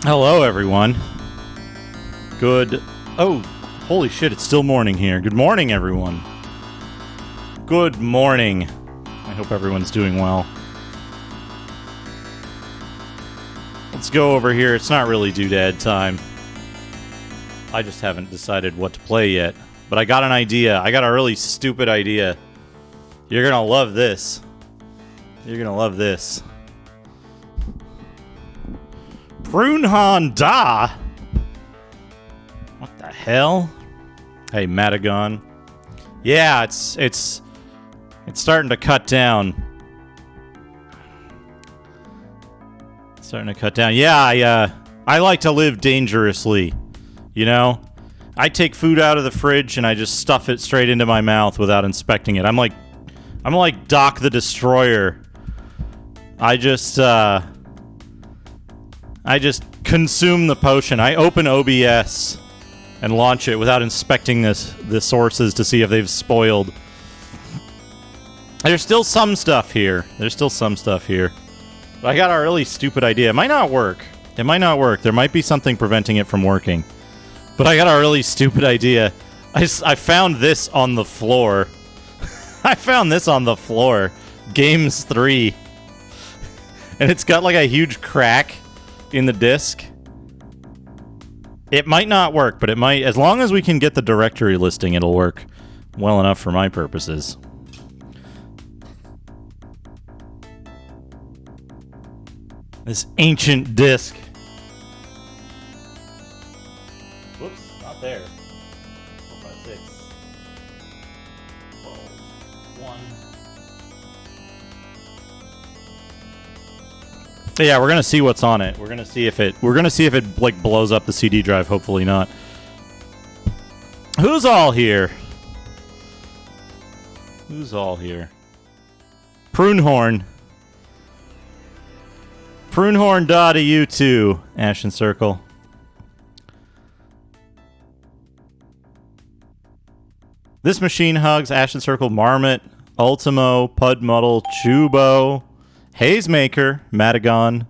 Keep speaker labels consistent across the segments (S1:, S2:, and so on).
S1: Hello, everyone. Good... Oh, holy shit, it's still morning here. Good morning, everyone. Good morning. I hope everyone's doing well. Let's go over here. It's not really doodad time. I just haven't decided what to play yet. But I got an idea. I got a really stupid idea. You're gonna love this. You're gonna love this. Prunhan Da? What the hell? Hey, Madagon. Yeah, it's starting to cut down. It's starting to cut down. Yeah, I like to live dangerously. You know? I take food out of the fridge and I just stuff it straight into my mouth without inspecting it. I'm like Doc the Destroyer. I just consume the potion. I open OBS and launch it without inspecting the sources to see if they've spoiled. There's still some stuff here. But I got a really stupid idea. It might not work. There might be something preventing it from working. But I got a really stupid idea. I found this on the floor. Games 3. And it's got like a huge crack in the disc. It might not work, but it might. As long as we can get the directory listing, it'll work well enough for my purposes. This ancient disc. Whoops, not there. 4, 5, 6. 12, 1. Yeah, we're gonna see what's on it. We're gonna see if it like blows up the CD drive. Hopefully not. Who's all here? Prunehorn. Prunehorn Da to you too, Ashen Circle. This machine hugs Ashen Circle, Marmot, Ultimo, Pudmuddle, Chubo, Hazemaker, Madagon,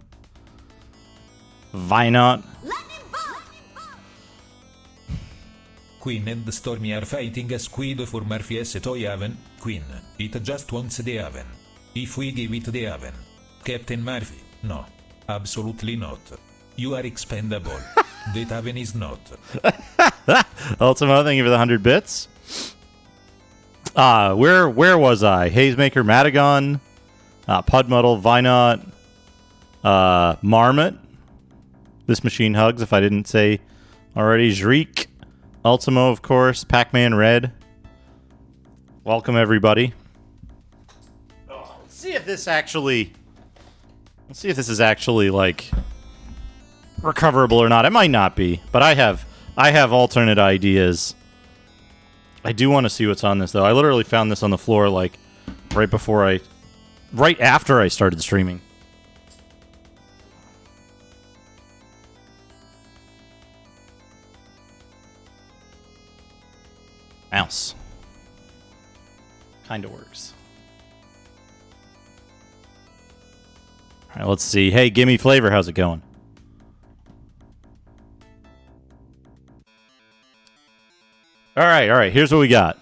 S1: Vinot.
S2: Queen and Stormy are fighting a squid for Murphy's toy haven. Queen, it just wants the haven. If we give it the haven. Captain Murphy, no. Absolutely not. You are expendable. That haven is not.
S1: Ultimo, thank you for the 100 bits. Where was I? Hazemaker, Madagon, Pudmuddle, Vinot, Marmot. This machine hugs, if I didn't say already. Zreek, Ultimo, of course. Pac-Man Red. Welcome, everybody. Let's see if this is actually, like, recoverable or not. It might not be, but I have alternate ideas. I do want to see what's on this, though. I literally found this on the floor, like, right after I started streaming. Mouse. Kinda works. Alright, let's see. Hey, Gimme Flavor, how's it going? Alright, here's what we got.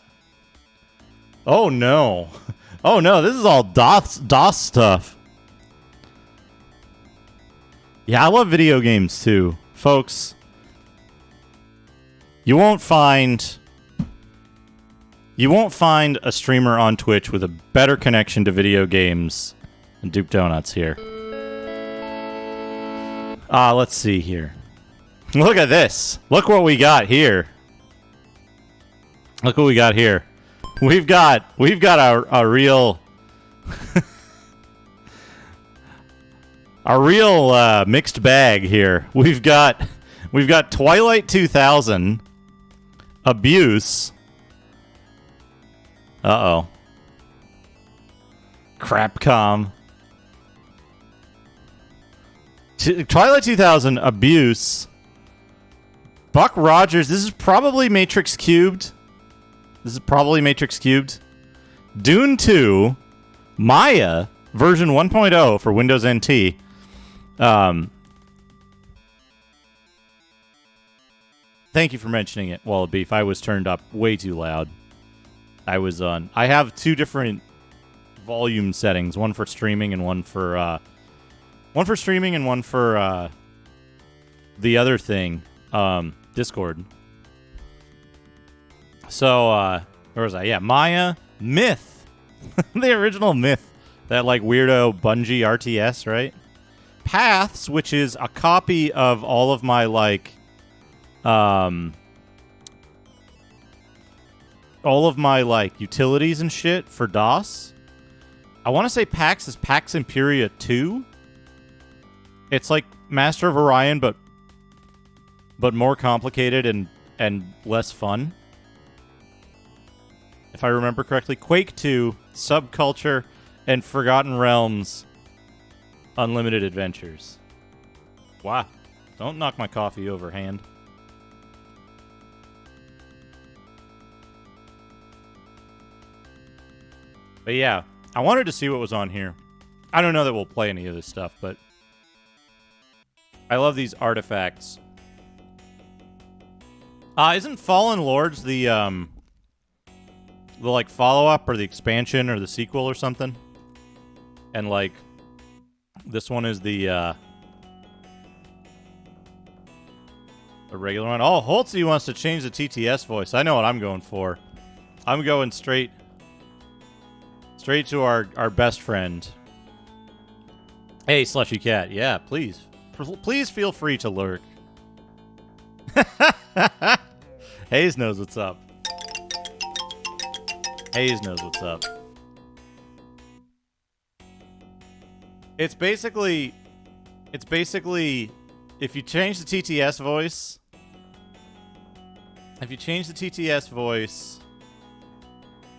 S1: Oh no. Oh no, this is all DOS stuff. Yeah, I love video games too. Folks, you won't find a streamer on Twitch with a better connection to video games than Duke Donuts here. Let's see here. Look at this. Look what we got here. Look what we got here. We've got a real mixed bag here. We've got Twilight 2000, Abuse. Uh-oh. Crapcom. Twilight 2000, Abuse. Buck Rogers. This is probably Matrix Cubed. Dune 2. Maya, version 1.0 for Windows NT. Thank you for mentioning it, Wall of Beef. I was turned up way too loud. I have 2 different volume settings, one for streaming and one for the other thing, Discord. So, where was I? Yeah, Maya, Myth. The original Myth. That, like, weirdo Bungie RTS, right? Paths, which is a copy of all of my, like, utilities and shit for DOS. I want to say PAX is PAX Imperia 2. It's like Master of Orion, but more complicated and less fun. If I remember correctly, Quake 2, Subculture, and Forgotten Realms Unlimited Adventures. Wow. Don't knock my coffee over, hand. But yeah, I wanted to see what was on here. I don't know that we'll play any of this stuff, but I love these artifacts. Isn't Fallen Lords the like follow-up or the expansion or the sequel or something? And like this one is the regular one. Oh, Holtzy wants to change the TTS voice. I know what I'm going for. I'm going straight to our best friend. Hey, Slushy Cat. Yeah, please feel free to lurk. Hayes knows what's up. Hayes knows what's up. It's basically if you change the TTS voice,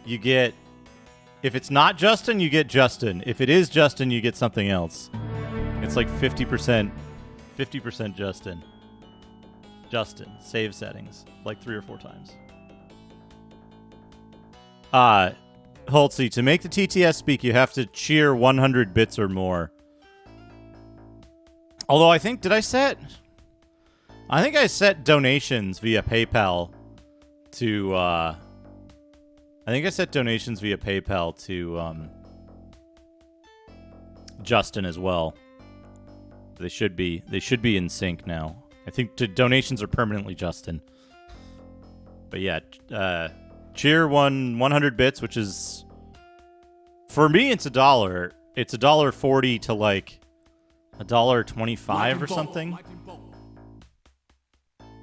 S1: you get, if it's not Justin, you get Justin. If it is Justin, you get something else. It's like 50% Justin. Justin, save settings, like 3 or 4 times. Holtzy, to make the TTS speak, you have to cheer 100 bits or more. Although I think, I set donations via PayPal to, Justin as well. They should be in sync now. I think donations are permanently Justin. But yeah, cheer 100 bits, which is, for me, it's $1. It's $1.40 to like $1.25 or something.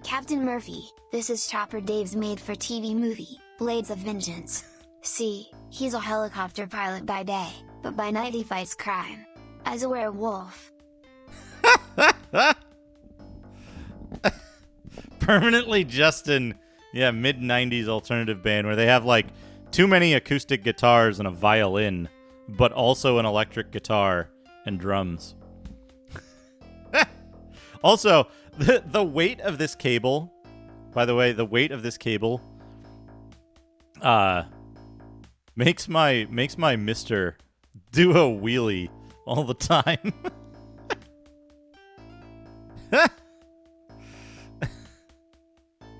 S3: Captain Murphy, this is Chopper Dave's made-for-TV movie, Blades of Vengeance. See, he's a helicopter pilot by day, but by night he fights crime. As a werewolf.
S1: Permanently Justin, yeah, mid-90s alternative band where they have like too many acoustic guitars and a violin, but also an electric guitar and drums. Also, the weight of this cable, by the way, makes my Mystara do a wheelie all the time.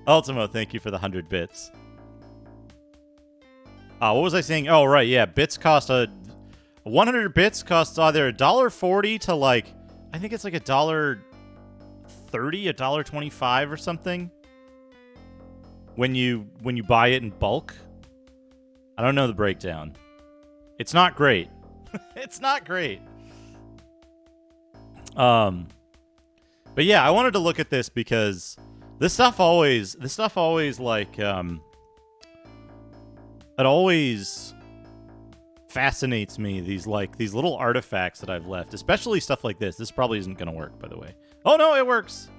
S1: Ultimo, thank you for the 100 bits. What was I saying? Oh, right, yeah. Bits cost 100 bits costs either $1.40 to like, I think it's like $1.30, $1.25 or something. When you buy it in bulk. I don't know the breakdown. It's not great. It's not great. But yeah, I wanted to look at this because this stuff always like it always fascinates me, these little artifacts that I've left, especially stuff like this. This probably isn't going to work, by the way. Oh no, it works.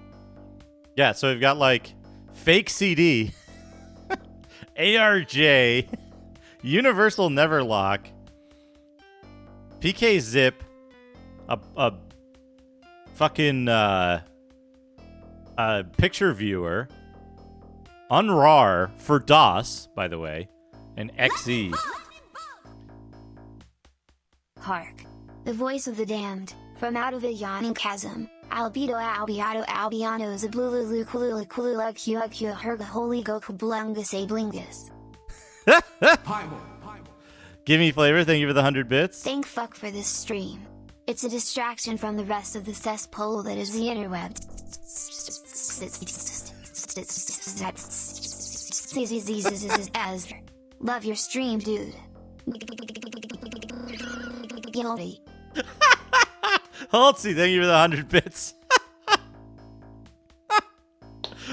S1: Yeah, so we've got like fake CD, ARJ, Universal Neverlock, PK Zip, a fucking picture viewer, Unrar for DOS, by the way, and XE.
S3: Hark! The voice of the damned, from out of a yawning chasm, Albedo albiado albiano zablulu kulula kulula kua kua herga holy goku blungus a blingus.
S1: Give me flavor. Thank you for the 100 bits.
S3: Thank fuck for this stream. It's a distraction from the rest of the cesspool that is the interweb. Love your stream, dude.
S1: Haltsy, thank you for the 100 bits.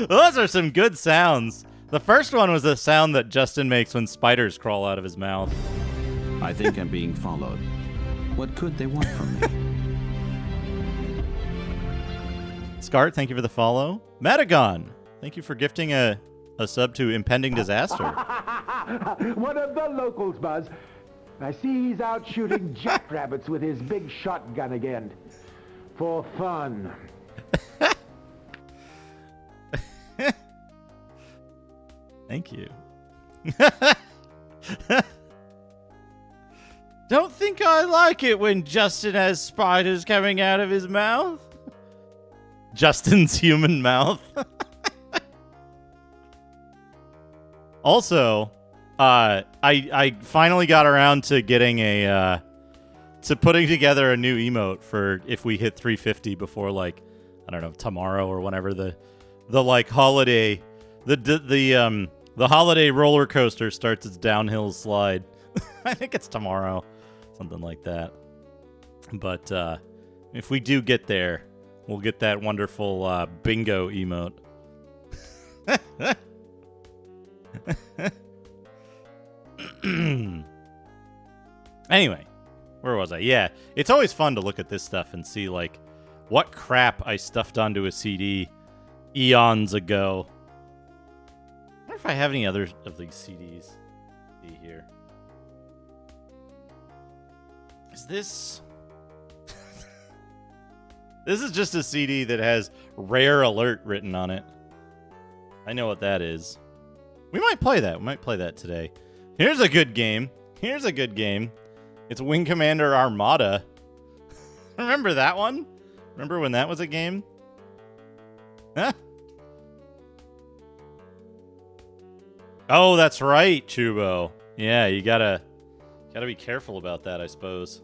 S1: Those are some good sounds. The first one was the sound that Justin makes when spiders crawl out of his mouth.
S4: I think I'm being followed. What could they want from me?
S1: Scart, thank you for the follow. Matagon, thank you for gifting a sub to Impending Disaster.
S5: One of the locals, Buzz. I see he's out shooting jackrabbits with his big shotgun again. For fun.
S1: Thank you. Don't think I like it when Justin has spiders coming out of his mouth. Justin's human mouth. Also, I finally got around to getting to putting together a new emote for if we hit 350 before, like, I don't know, tomorrow or whenever the like holiday the holiday roller coaster starts its downhill slide. I think it's tomorrow, something like that. But if we do get there, we'll get that wonderful bingo emote. Anyway, where was I? Yeah, it's always fun to look at this stuff and see, like, what crap I stuffed onto a CD eons ago. I wonder if I have any other of these CDs. See here. Is this... This is just a CD that has Rare Alert written on it. I know what that is. We might play that. We might play that today. Here's a good game. Here's a good game. It's Wing Commander Armada. Remember that one? Remember when that was a game? Huh? Oh, that's right, Chubo. Yeah, you gotta be careful about that, I suppose.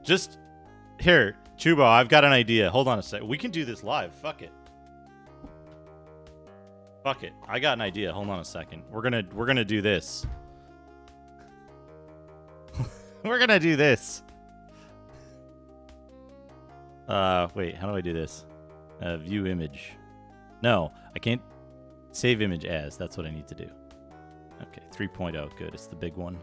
S1: Just here, Chubo, I've got an idea. Hold on a sec. We can do this live. Fuck it. Fuck it. I got an idea. Hold on a second. We're gonna do this. We're gonna do this. Wait, how do I do this? View image. No, I can't save image as. That's what I need to do. Okay, 3.0. Good. It's the big one.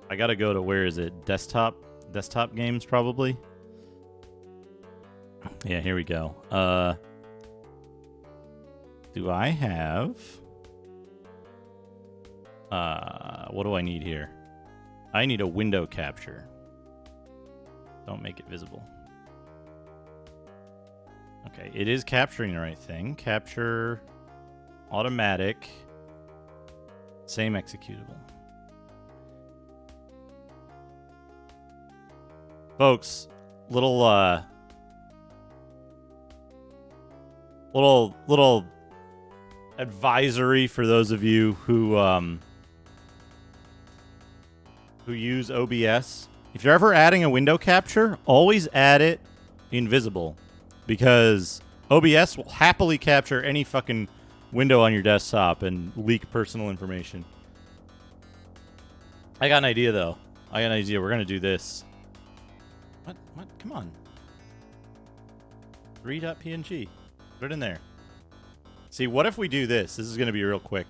S1: I gotta go to, where is it? Desktop games, probably. Yeah, here we go. Do I have... what do I need here? I need a window capture. Don't make it visible. Okay, it is capturing the right thing. Capture... automatic. Same executable. Folks, little advisory for those of you who use OBS. If you're ever adding a window capture, always add it invisible, because OBS will happily capture any fucking window on your desktop and leak personal information. I got an idea, though. I got an idea. We're going to do this. What? Come on. Read.png. Put it in there. See, what if we do this? This is going to be real quick.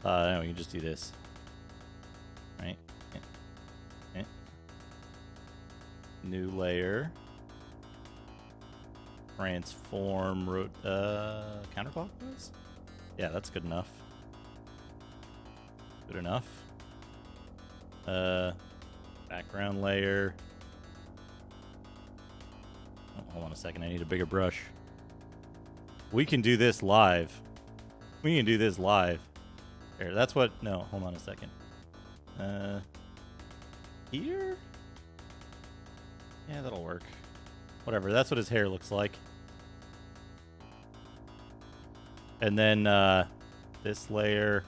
S1: No, we can just do this. Right? New layer. Transform counterclockwise? Yeah, that's good enough. Good enough. Background layer. Oh, hold on a second, I need a bigger brush. We can do this live. We can do this live. Here, that's what... No, hold on a second. Here? Yeah, that'll work. Whatever, that's what his hair looks like. And then, this layer.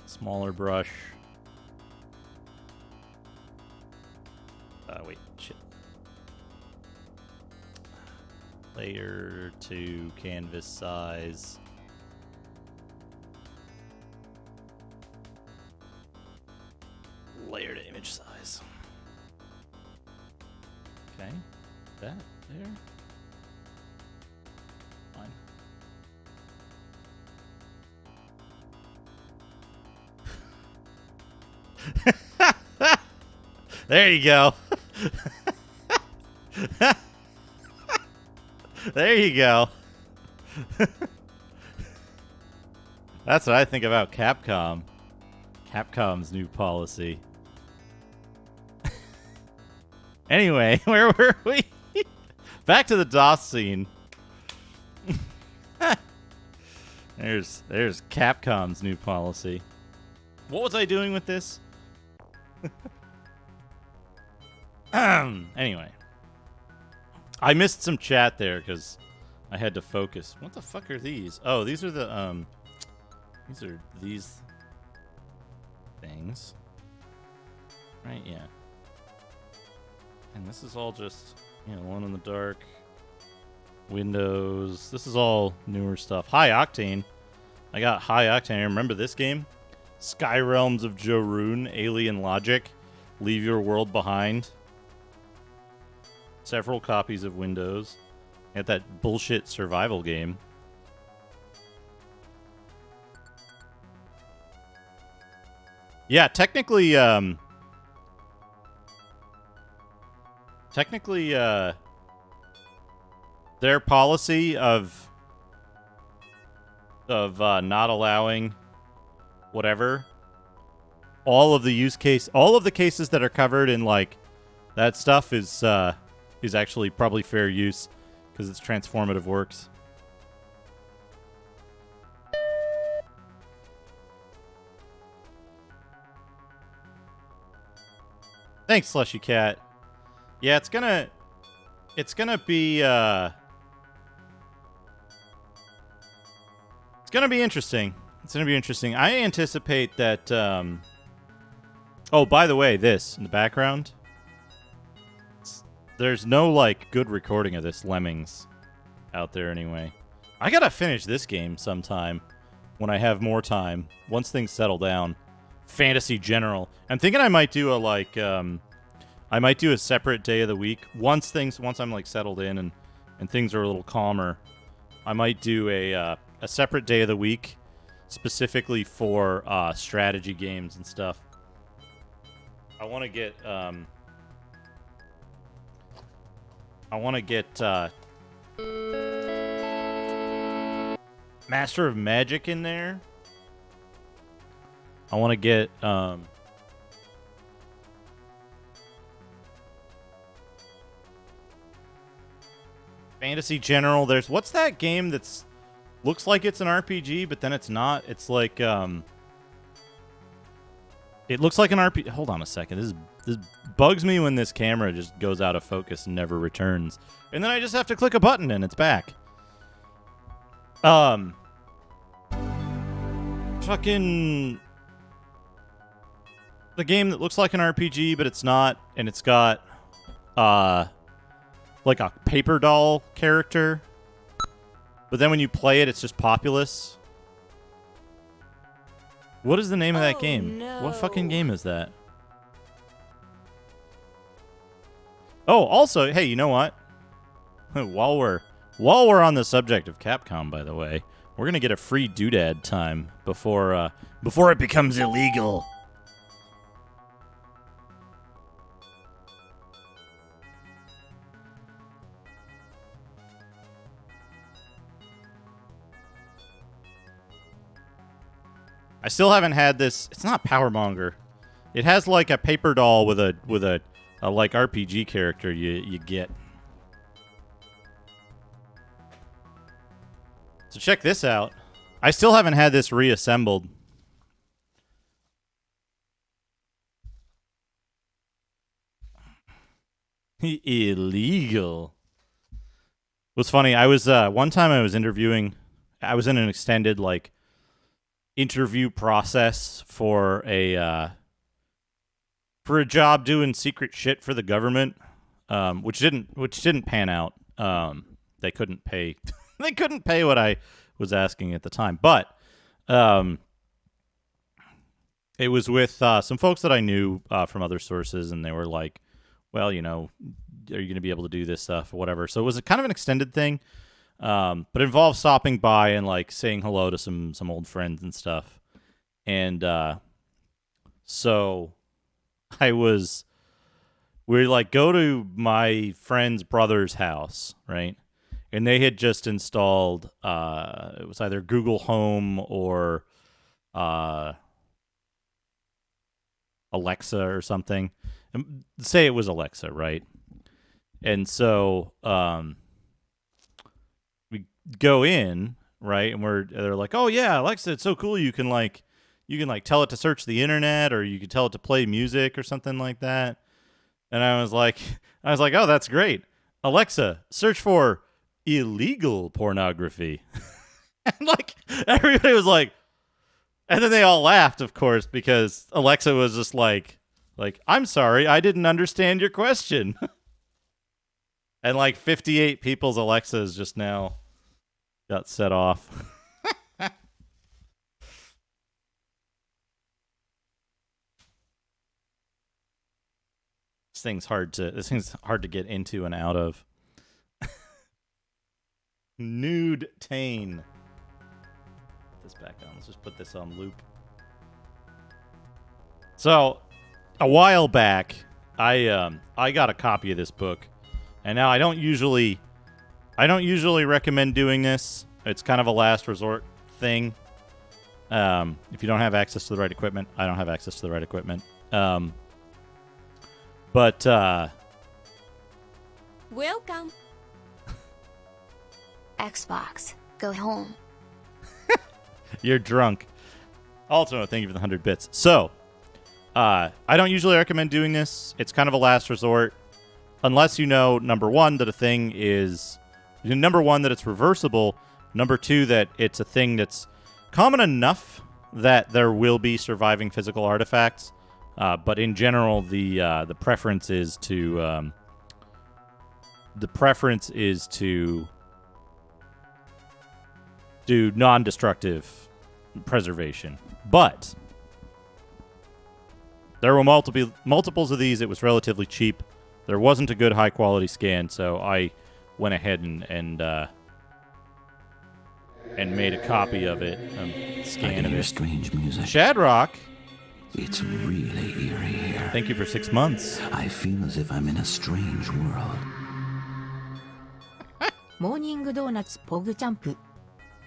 S1: Smaller brush. Wait, shit. Layer to canvas size. Layer to image size. Okay, that there. Fine. There you go. There you go. That's what I think about Capcom. Capcom's new policy. Anyway, where were we? Back to the DOS scene. There's Capcom's new policy. What was I doing with this? Anyway. I missed some chat there because I had to focus. What the fuck are these? Oh, these are the, these are these things. Right, yeah. And this is all just, you know, one in the dark. Windows. This is all newer stuff. High Octane. I got High Octane. Remember this game? Sky Realms of Jorun, Alien Logic, Leave Your World Behind. Several copies of Windows. Got that bullshit survival game. Yeah, technically, their policy of not allowing whatever, all of the cases that are covered in like that stuff is actually probably fair use because it's transformative works. Thanks, Slushy Cat. Yeah, it's gonna be it's gonna be interesting. It's gonna be interesting. I anticipate that. Oh, by the way, this in the background. There's no like good recording of this Lemmings out there anyway. I gotta finish this game sometime when I have more time. Once things settle down. Fantasy General. I'm thinking I might do a like I might do a separate day of the week once I'm like settled in and things are a little calmer. I might do a separate day of the week specifically for strategy games and stuff. I want to get Master of Magic in there. I want to get Fantasy General. There's what's that game that's looks like it's an RPG, but then it's not. It's like it looks like an RPG. Hold on a second. This bugs me when this camera just goes out of focus and never returns. And then I just have to click a button and it's back. Fucking the game that looks like an RPG, but it's not, and it's got like a paper doll character. But then when you play it, it's just Populous. What is the name of that game?
S6: No.
S1: What fucking game is that? Oh, also, hey, you know what? While we're on the subject of Capcom, by the way, we're gonna get a free doodad time before it becomes illegal. I still haven't had this. It's not Powermonger. It has like a paper doll with a like RPG character you get. So check this out. I still haven't had this reassembled. Illegal. What's funny, I was one time I was interviewing, I was in an extended like interview process for a job doing secret shit for the government, which didn't pan out. They couldn't pay they couldn't pay what I was asking at the time, but it was with some folks that I knew from other sources, and they were like, well, you know, are you going to be able to do this stuff or whatever? So it was a kind of an extended thing, but it involved stopping by and like saying hello to some old friends and stuff. And so we like go to my friend's brother's house, right? And they had just installed, it was either Google Home or Alexa or something. Say it was Alexa, right? And so we go in, right? And they're like, "Oh yeah, Alexa, it's so cool. You can tell it to search the internet, or you can tell it to play music or something like that." And I was like, "Oh, that's great. Alexa, search for illegal pornography." And like everybody was like, and then they all laughed, of course, because Alexa was just like, "I'm sorry, I didn't understand your question." And like 58 people's Alexas just now got set off. This thing's hard to get into and out of. Nude Tane. Put this back on. Let's just put this on loop. So, a while back, I got a copy of this book, and now I don't usually recommend doing this. It's kind of a last resort thing. If you don't have access to the right equipment, I don't have access to the right equipment. But
S6: welcome.
S3: Xbox, go home.
S1: You're drunk. Also, thank you for the 100 bits. So, I don't usually recommend doing this. It's kind of a last resort. Unless you know, number one, that it's reversible. Number two, that it's a thing that's common enough that there will be surviving physical artifacts. But in general, the preference is to do non-destructive preservation. But there were multiples of these. It was relatively cheap. There wasn't a good high-quality scan, so I went ahead and made a copy of it, scan of it.
S4: Strange music.
S1: Shadrock,
S4: It's really eerie here.
S1: thank you for 6 months.
S4: I feel as if I'm in a strange world.
S6: モーニングドーナツポグチャンプ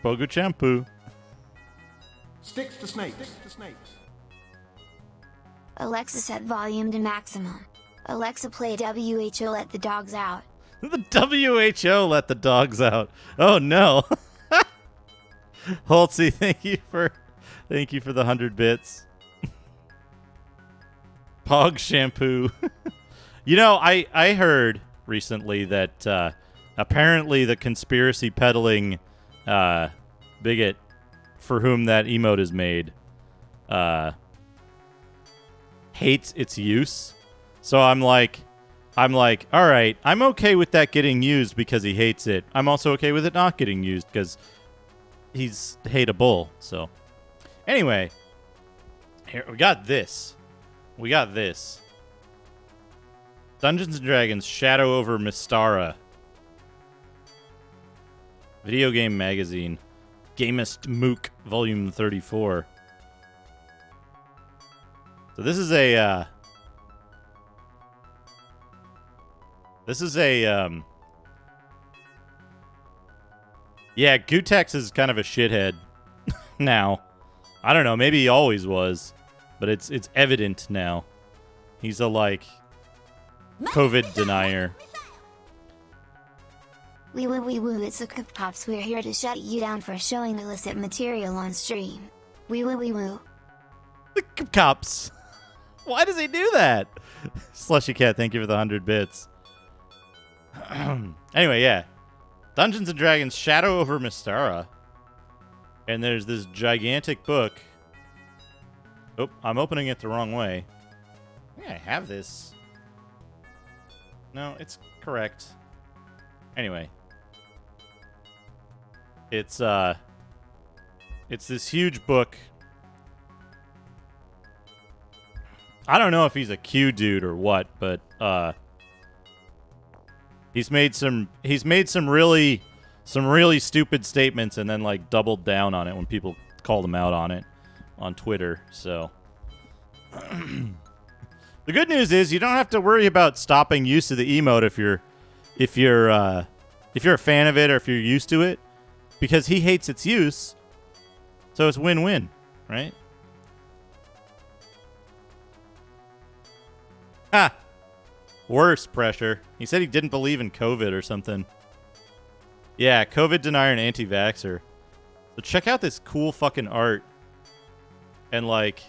S1: Bogu Champu.
S5: Sticks to snakes.
S3: Alexa set volume to maximum. Alexa play WHO Let the Dogs Out.
S1: The WHO let the dogs out. Oh no. Holtzy, thank you for the 100 bits. Pog shampoo. You know, I heard recently that apparently the conspiracy peddling bigot for whom that emote is made hates its use. So I'm like, all right, I'm okay with that getting used because he hates it. I'm also okay with it not getting used because he's hateable. So anyway, here we got this. Dungeons & Dragons Shadow over Mystara. Video Game Magazine. Gamist Mook, Volume 34. So this is a yeah, Gutex is kind of a shithead now. I don't know, maybe he always was, but it's evident now. He's a like COVID denier.
S3: Wee woo, it's a Pops. We're here to shut you down for showing illicit material on stream. Wee woo.
S1: The cops. Why does he do that? Slushy Cat, thank you for the 100 bits. Anyway, yeah. Dungeons & Dragons Shadow over Mystara. And there's this gigantic book. Oh, I'm opening it the wrong way. Yeah, I have this. No, it's correct. Anyway. It's this huge book. I don't know if he's a Q dude or what, but he's made some really stupid statements and then like doubled down on it when people called him out on it on Twitter. So the good news is you don't have to worry about stopping use of the emote if you're a fan of it or if you're used to it, because he hates its use. So it's win-win, right? Ha! Worse pressure. He said he didn't believe in COVID or something. Yeah, COVID denier and anti-vaxxer. So check out this cool fucking art. And like,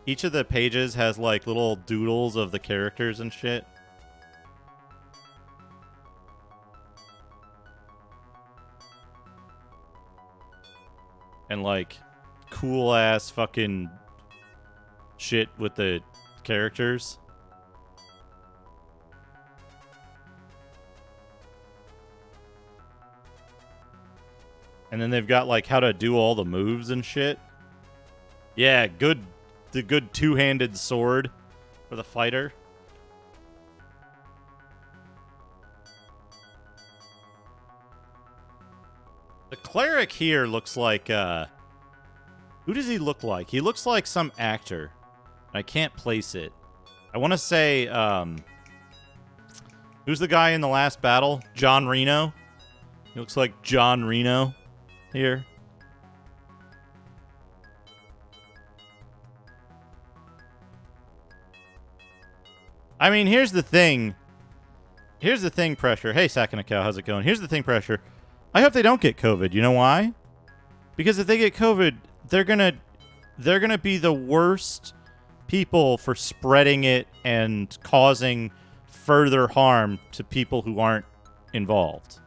S1: each of the pages has like little doodles of the characters and shit. And like, cool ass fucking shit with the characters. And then they've got like how to do all the moves and shit. Yeah, the good two-handed sword for the fighter. The cleric here looks like who does he look like? He looks like some actor. I can't place it. I want to say who's the guy in the last battle? John Reno. He looks like John Reno here. I mean, here's the thing. Here's the thing, Pressure. Hey, Sakanako, how's it going? Here's the thing, Pressure. I hope they don't get COVID. You know why? Because if they get COVID, they're gonna be the worst people for spreading it and causing further harm to people who aren't involved.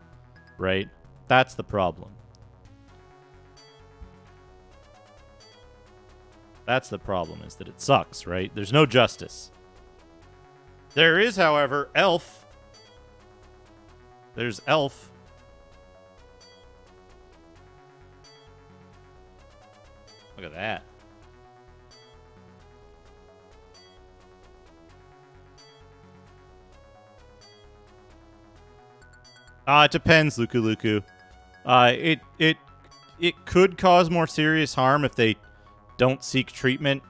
S1: Right? That's the problem. That's the problem, is that it sucks, right? There's no justice. There is, however, Elf. There's Elf. Look at that. It depends, Luku. It could cause more serious harm if they don't seek treatment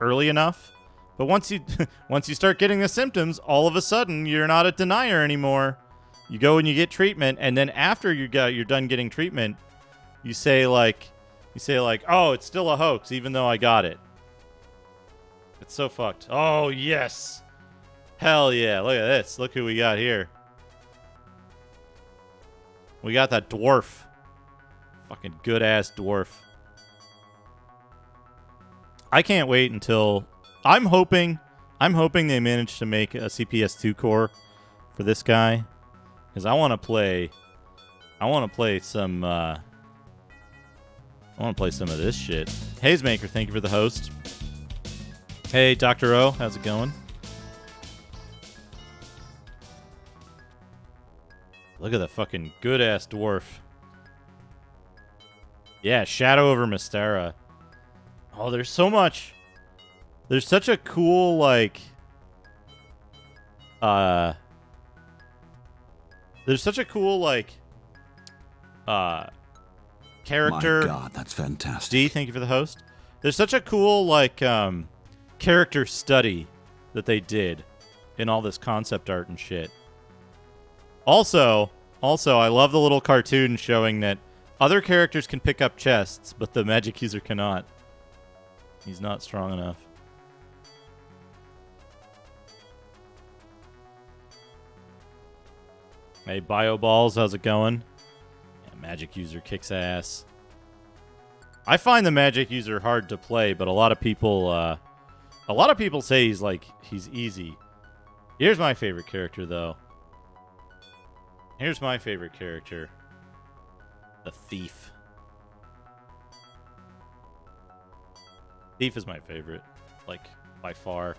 S1: early enough. But once you start getting the symptoms, all of a sudden you're not a denier anymore. You go and you get treatment, and then after you're done getting treatment, you say like, oh, it's still a hoax, even though I got it. It's so fucked. Oh yes, hell yeah! Look at this. Look who we got here. We got that dwarf. Fucking good ass dwarf. I can't wait until I'm hoping they manage to make a CPS2 core for this guy, because I want to play some of this shit. Hazemaker, thank you for the host. Hey, Dr. O, how's it going? Look at the fucking good ass dwarf. Yeah, Shadow over Mystara. Oh, there's so much. There's such a cool, like, character.
S4: My God, that's fantastic.
S1: D, thank you for the host. There's such a cool, like, character study that they did in all this concept art and shit. Also, I love the little cartoon showing that other characters can pick up chests, but the magic user cannot. He's not strong enough. Hey, Bio Balls, how's it going? Yeah, magic user kicks ass. I find the magic user hard to play, but a lot of people say he's easy. Here's my favorite character, though. Here's my favorite character. The Thief. Thief is my favorite, like, by far.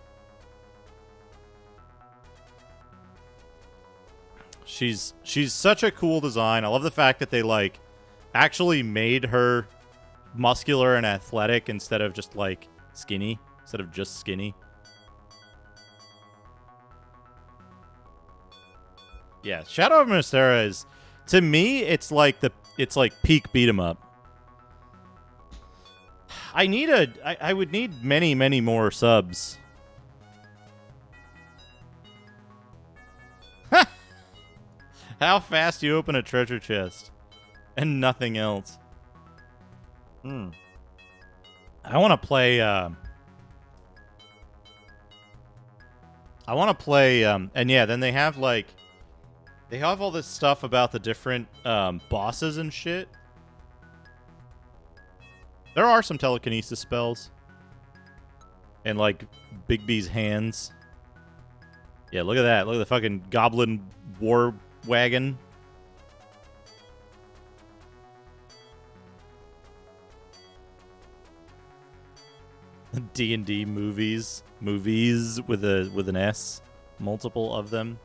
S1: She's such a cool design. I love the fact that they, like, actually made her muscular and athletic instead of just, like, skinny. Instead of just skinny. Yeah, Shadow of Mystara is, to me, it's like peak beat 'em up. I would need many more subs. How fast you open a treasure chest and nothing else. I want to play and yeah, then they have all this stuff about the different bosses and shit. There are some telekinesis spells. And, like, Big B's hands. Yeah, look at that. Look at the fucking goblin war wagon. D&D movies. Movies with an S. Multiple of them.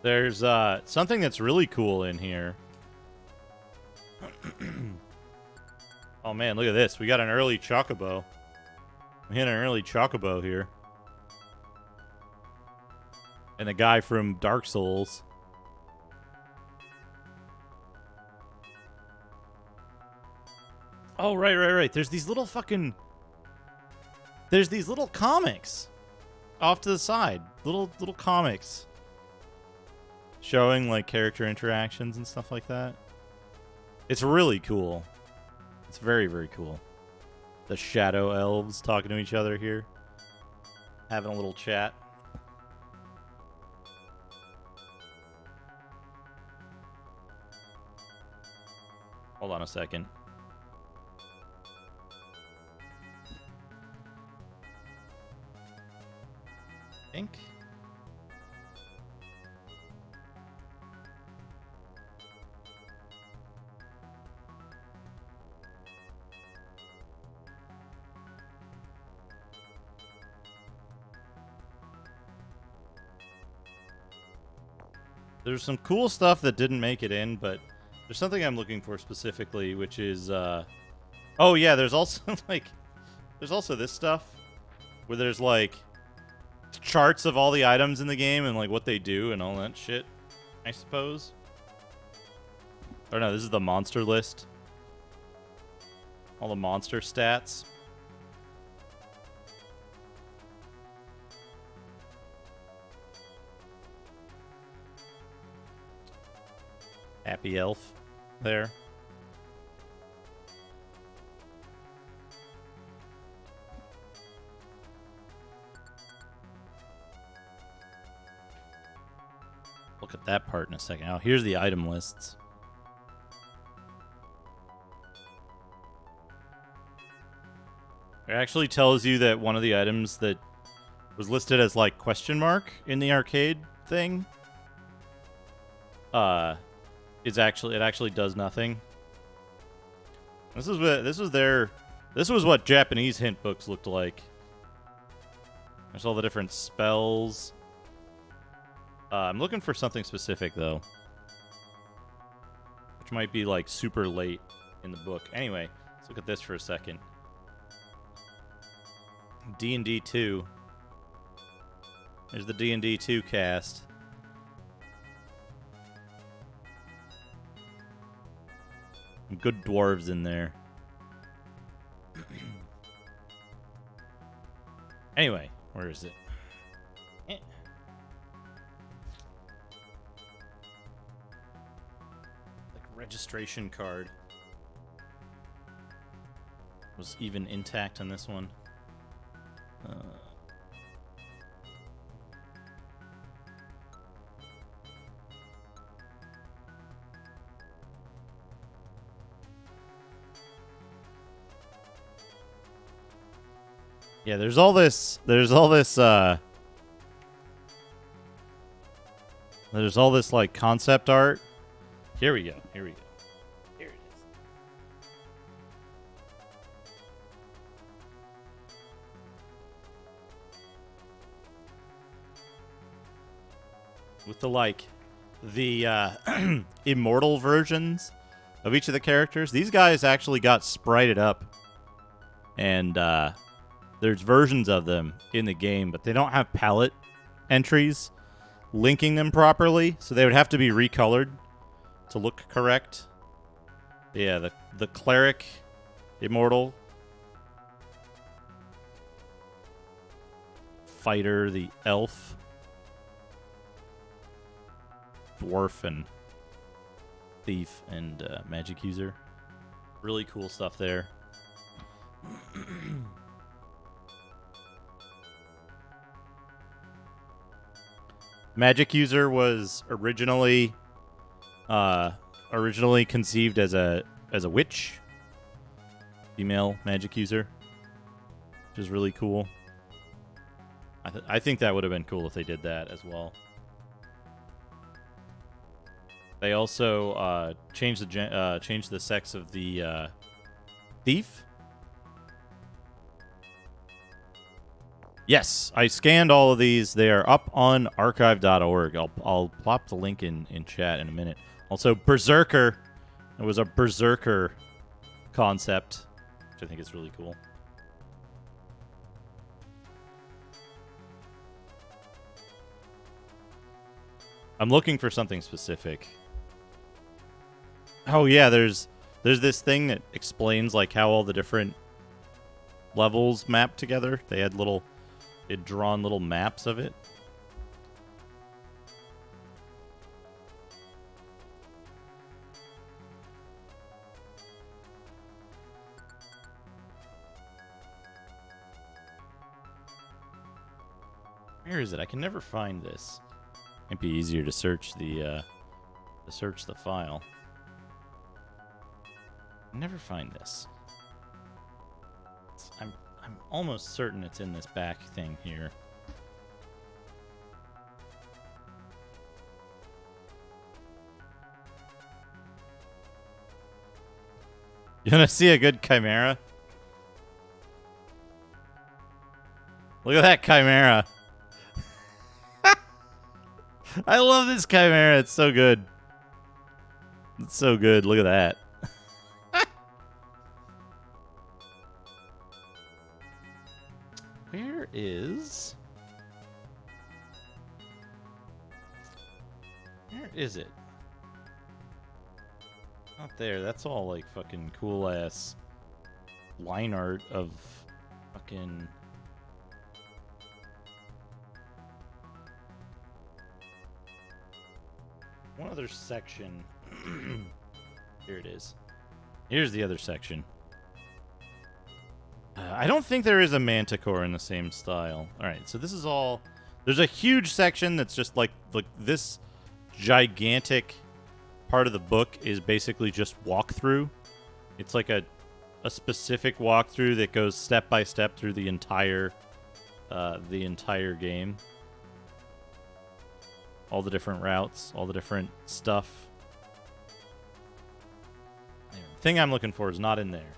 S1: There's something that's really cool in here. Oh man, look at this. We got an early Chocobo. We had an early Chocobo here. And a guy from Dark Souls. Oh, right. There's these little comics off to the side. Little comics. Showing, like, character interactions and stuff like that. It's really cool. It's very, very cool. The shadow elves talking to each other here. Having a little chat. Hold on a second. Think. There's some cool stuff that didn't make it in, but there's something I'm looking for specifically, which is, oh yeah, there's also, there's also this stuff, where there's, like, charts of all the items in the game and, like, what they do and all that shit, I suppose. Or no, this is the monster list. All the monster stats. Happy Elf there. Look at that part in a second. Oh, here's the item lists. It actually tells you that one of the items that was listed as, like, question mark in the arcade thing it actually does nothing. This was what Japanese hint books looked like. There's all the different spells. I'm looking for something specific though, which might be, like, super late in the book. Anyway, let's look at this for a second. D&D 2. There's the D&D 2 cast. Good dwarves in there. Anyway, where is it? Like, registration card was even intact on this one. Yeah, there's all this like concept art. Here we go. Here it is. With the immortal versions of each of the characters. These guys actually got sprited up, and there's versions of them in the game, but they don't have palette entries linking them properly, so they would have to be recolored to look correct. Yeah, the cleric immortal, fighter, the elf, dwarf, and thief, and magic user. Really cool stuff there. Magic user was originally conceived as a witch, female magic user, which is really cool. I think that would have been cool if they did that as well. They also changed the sex of the thief. Yes, I scanned all of these. They are up on archive.org. I'll plop the link in chat in a minute. Also, Berserker. It was a Berserker concept, which I think is really cool. I'm looking for something specific. Oh yeah, there's this thing that explains like how all the different levels map together. They had drawn little maps of it. Where is it? I can never find this. Might be easier to search the file. I never find this. I'm almost certain it's in this back thing here. You want to see a good chimera? Look at that chimera. I love this chimera. It's so good. It's so good. Look at that. Where is it? Not there. That's all like fucking cool ass line art of fucking. One other section. Here it is. Here's the other section. I don't think there is a manticore in the same style. Alright, so this is all... There's a huge section that's just like this gigantic part of the book is basically just walkthrough. It's like a specific walkthrough that goes step by step through the entire game. All the different routes, all the different stuff. The thing I'm looking for is not in there.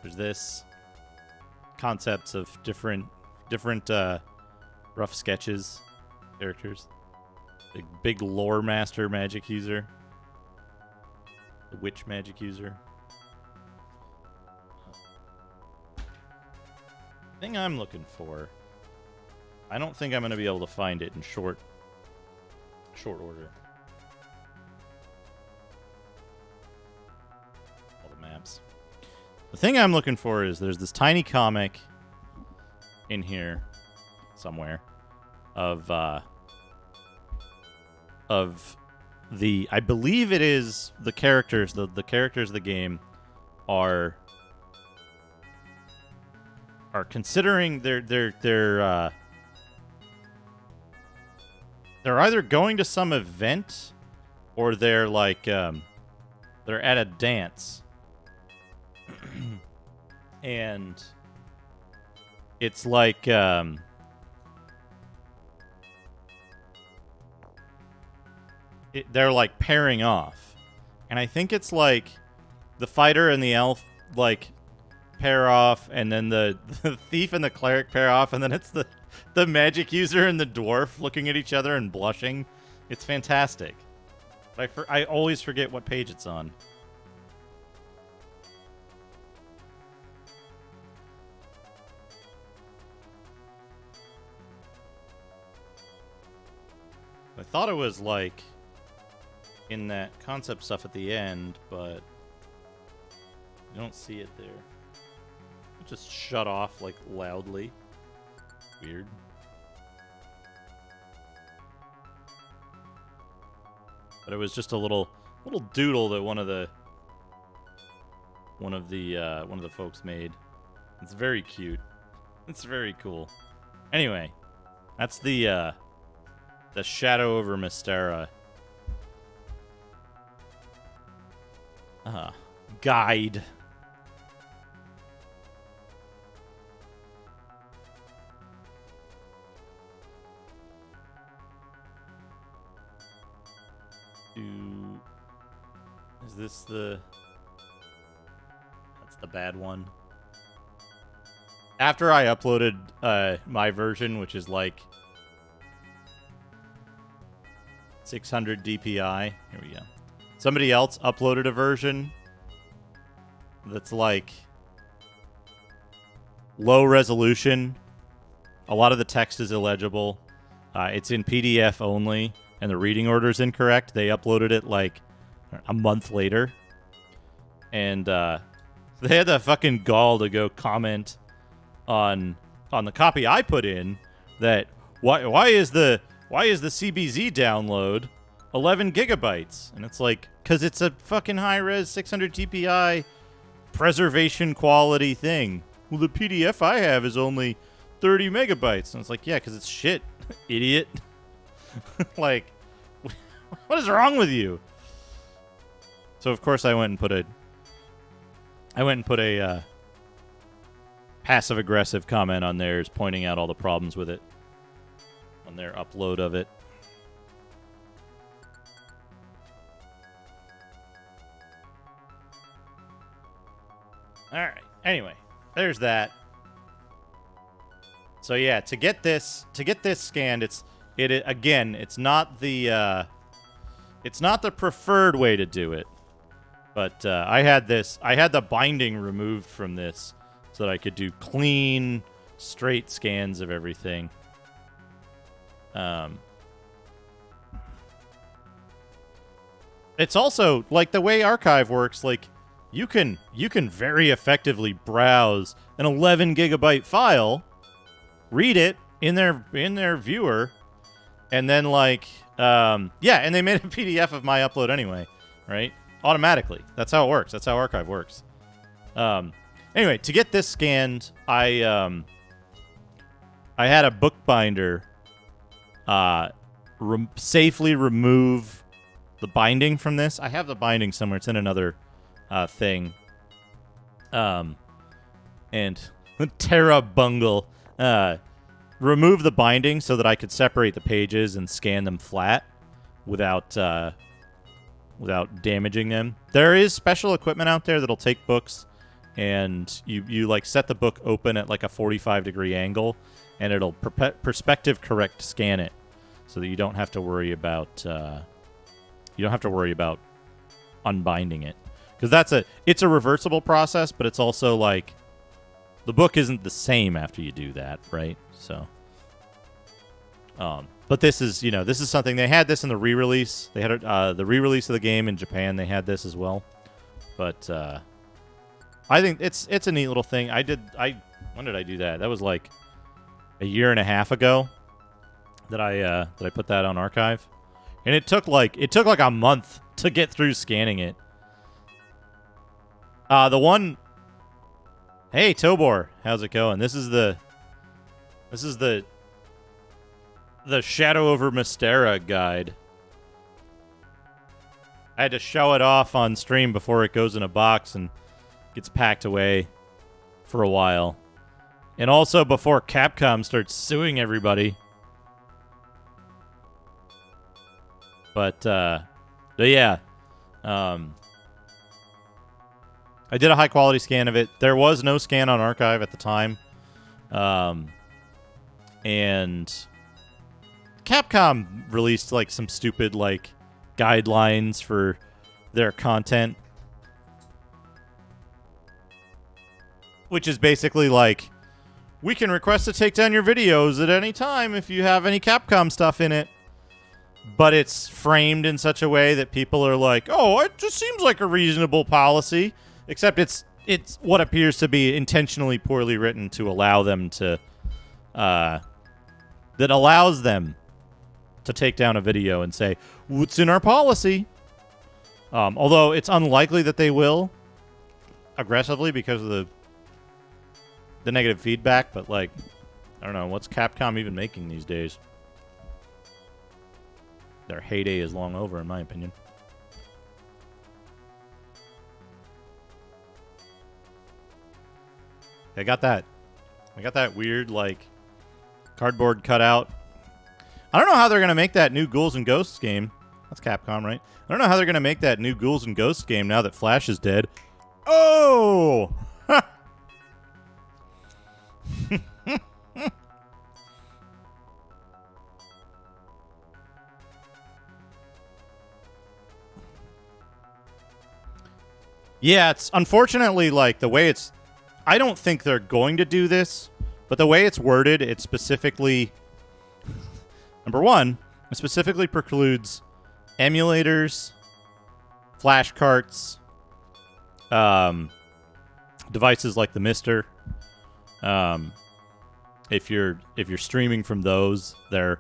S1: There's this. Concepts of different rough sketches, characters. The big lore master magic user. The witch magic user. Thing I'm looking for. I don't think I'm going to be able to find it in short order. All the maps. The thing I'm looking for is there's this tiny comic in here somewhere of I believe it is the characters. The characters of the game are considering they're either going to some event or they're like they're at a dance. And it's like they're like pairing off. And I think it's like the fighter and the elf like pair off, and then the thief and the cleric pair off, and then it's the magic user and the dwarf looking at each other and blushing. It's fantastic. But I always forget what page it's on. I thought it was like in that concept stuff at the end, but you don't see it there. It just shut off like loudly. Weird. But it was just a little doodle that one of the folks made. It's very cute. It's very cool. Anyway, that's the Shadow over Mystara guide. Is this that's the bad one. After I uploaded my version, which is like 600 DPI. Here we go. Somebody else uploaded a version that's like low resolution. A lot of the text is illegible. It's in PDF only, and the reading order is incorrect. They uploaded it like a month later, and they had the fucking gall to go comment on the copy I put in that why is the CBZ download 11 gigabytes? And it's like, because it's a fucking high-res 600 DPI preservation quality thing. Well, the PDF I have is only 30 megabytes. And it's like, yeah, because it's shit, idiot. Like, what is wrong with you? So, of course, I went and put a passive-aggressive comment on theirs, pointing out all the problems with it on their upload of it. All right. Anyway, there's that. So yeah, to get this scanned, it's not the preferred way to do it. But I had the binding removed from this so that I could do clean, straight scans of everything. It's also like the way archive works, like you can very effectively browse an 11 gigabyte file, read it in their viewer, and then and they made a PDF of my upload anyway, right? Automatically. That's how it works. That's how archive works. Anyway, to get this scanned, I had a bookbinder safely remove the binding from this. I have the binding somewhere. It's in another thing. And Terra Bungle remove the binding so that I could separate the pages and scan them flat without damaging them. There is special equipment out there that'll take books and you like set the book open at like a 45-degree angle, and it'll perspective correct scan it so that you don't have to worry about unbinding it, because it's a reversible process, but it's also like the book isn't the same after you do that, right? So but this is something, they had this in the re-release. They had the re-release of the game in Japan. They had this as well. But I think it's a neat little thing. When did I do that? That was like a year and a half ago that I put that on archive. And it took like a month to get through scanning it. The one. Hey, Tobor, how's it going? This is the Shadow over Mystara guide. I had to show it off on stream before it goes in a box and gets packed away for a while. And also before Capcom starts suing everybody. But yeah. I did a high quality scan of it. There was no scan on archive at the time. And Capcom released like some stupid like guidelines for their content. Which is basically like, we can request to take down your videos at any time if you have any Capcom stuff in it. But it's framed in such a way that people are like, oh, it just seems like a reasonable policy. Except it's what appears to be intentionally poorly written to allow them to, that allows them to take down a video and say, what's in our policy? Although it's unlikely that they will aggressively because of the negative feedback, but like, I don't know, what's Capcom even making these days? Their heyday is long over, in my opinion. I got that weird, like, cardboard cutout. I don't know how they're going to make that new Ghouls and Ghosts game. That's Capcom, right? I don't know how they're going to make that new Ghouls and Ghosts game now that Flash is dead. Oh! Yeah, it's unfortunately like the way it's... I don't think they're going to do this, but the way it's worded, it specifically... Number one, it specifically precludes emulators, flash carts, devices like the Mystara. If you're streaming from those, they're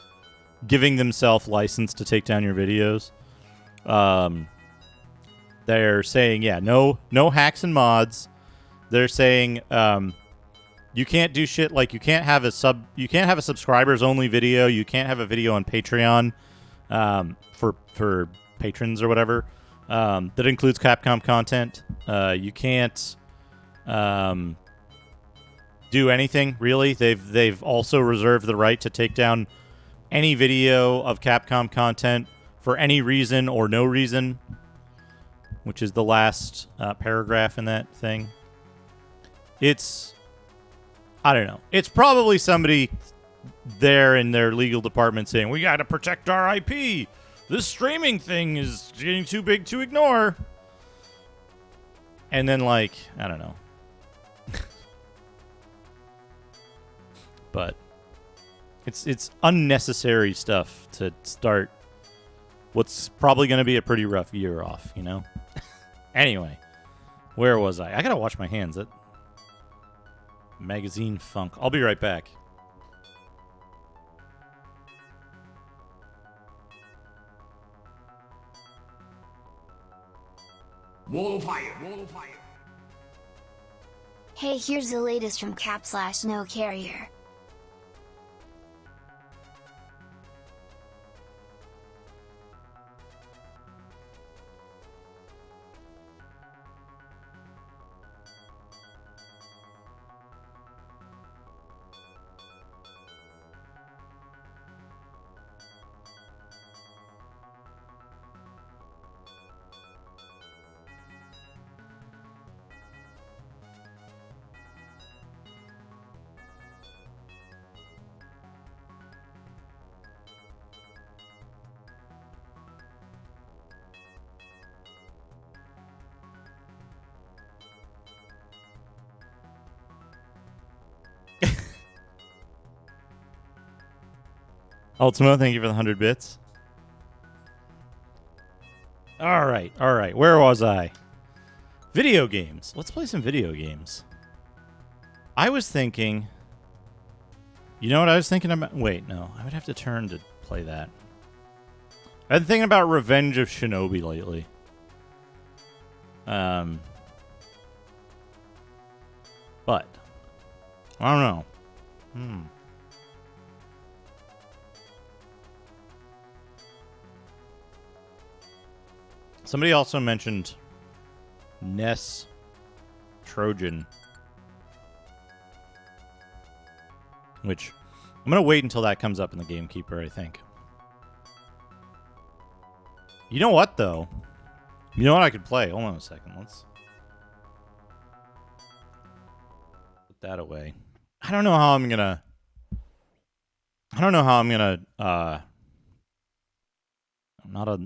S1: giving themselves license to take down your videos. They're saying, yeah, no hacks and mods. They're saying you can't do shit like you can't have a subscribers only video. You can't have a video on Patreon for patrons or whatever that includes Capcom content. You can't do anything really. They've also reserved the right to take down any video of Capcom content for any reason or no reason, which is the last paragraph in that thing. I don't know. It's probably somebody there in their legal department saying, we got to protect our IP. This streaming thing is getting too big to ignore. And then, like, I don't know. But it's unnecessary stuff to start what's probably going to be a pretty rough year off, you know? Anyway, where was I? I got to wash my hands. That magazine funk. I'll be right back.
S3: Hey, here's the latest from Cap/No Carrier.
S1: Ultimo, thank you for the 100 bits. All right. Where was I? Video games. Let's play some video games. I was thinking... You know what I was thinking about? Wait, no. I would have to turn to play that. I've been thinking about Revenge of Shinobi lately. But I don't know. Somebody also mentioned NES Trojan, which I'm gonna wait until that comes up in the Gamekeeper, I think. You know what, though? You know what I could play? Hold on a second. Let's put that away. I don't know how I'm gonna not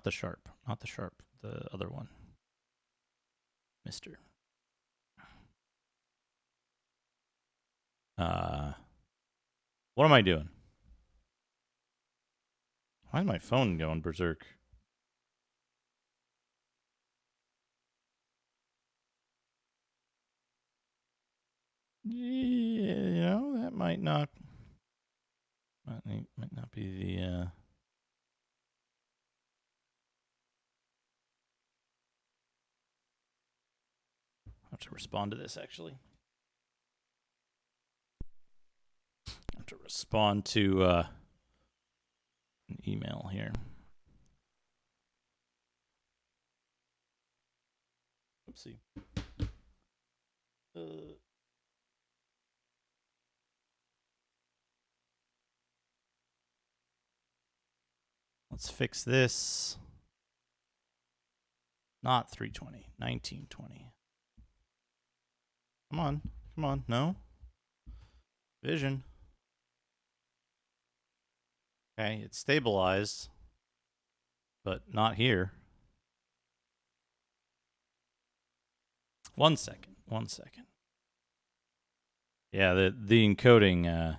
S1: the sharp. Not the sharp. The other one. Mr. What am I doing? Why is my phone going berserk? Yeah, you know, that might not be the I have to respond to this actually. I have to respond to an email here. Oopsie. Let's fix this. Not 320, 1920. Come on. Come on. No. Vision. Okay, it's stabilized, but not here. 1 second. 1 second. Yeah, the encoding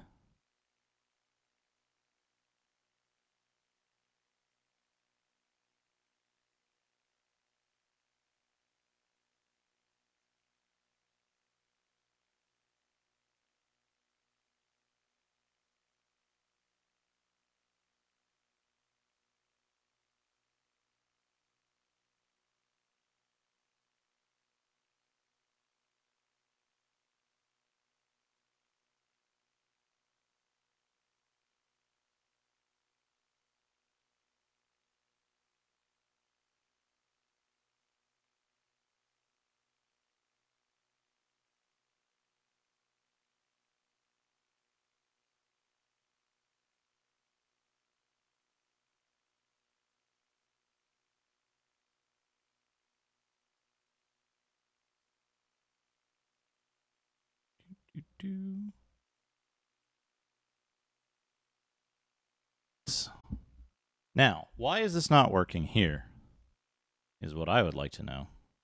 S1: Now, why is this not working here? Is what I would like to know.